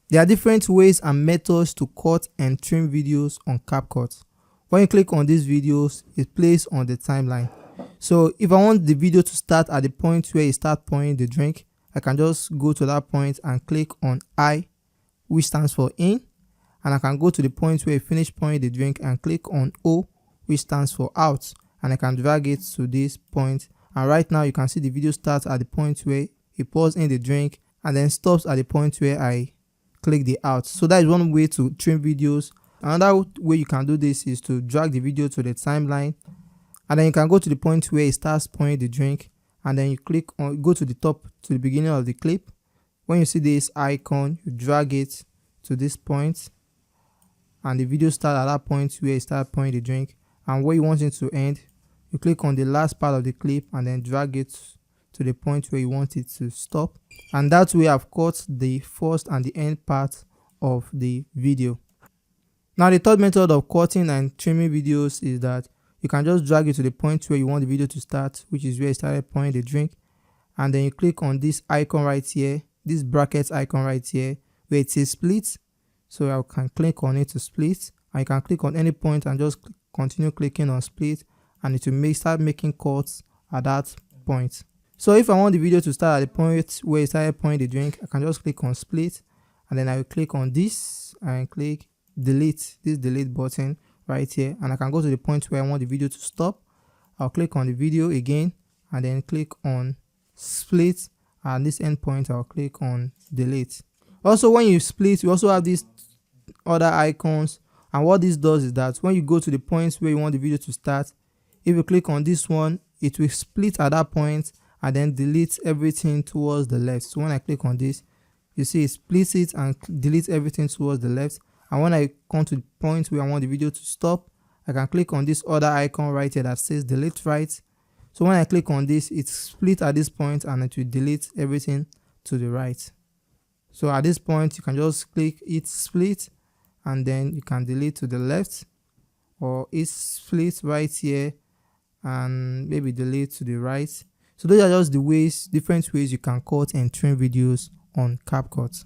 There are different ways and methods to cut and trim videos on CapCut. When you click on these videos, it plays on the timeline. So if I want the video to start at the point where you start pouring the drink, I can just go to that point and click on I, which stands for in, and I can go to the point where you finish pouring the drink and click on O, which stands for out, and I can drag it to this point. And right now you can see the video starts at the point where it pours in the drink and then stops at the point where I click the out. So that is one way to trim videos. Another way you can do this is to drag the video to the timeline, and then you can go to the point where it starts pouring the drink, and then you click on, go to the top, to the beginning of the clip. When you see this icon, you drag it to this point, and the video starts at that point where it starts pouring the drink. And where you want it to end, you click on the last part of the clip and then drag it to the point where you want it to stop. And that way I've cut the first and the end part of the video. Now the third method of cutting and trimming videos is that you can just drag it to the point where you want the video to start, which is where it started pouring the drink, and then you click on this icon right here, this bracket icon right here where it says split. So I can click on it to split, and you can click on any point and just continue clicking on split, and it will start making cuts at that point. So if I want the video to start at the point where it started pouring the drink, I can just click on split, and then I will click on this and click delete, this delete button right here, and I can go to the point where I want the video to stop. I'll click on the video again and then click on split, and this end point I'll click on delete. Also, when you split, you also have these other icons, and what this does is that when you go to the point where you want the video to start, if you click on this one, it will split at that point and then delete everything towards the left. So when I click on this, you see it splits it and deletes everything towards the left. And when I come to the point where I want the video to stop, I can click on this other icon right here that says delete right. So when I click on this, it's split at this point and it will delete everything to the right. So at this point, you can just click it split, and then you can delete to the left, or it's split right here and maybe delete to the right. So those are just the ways, different ways you can cut and trim videos on CapCut.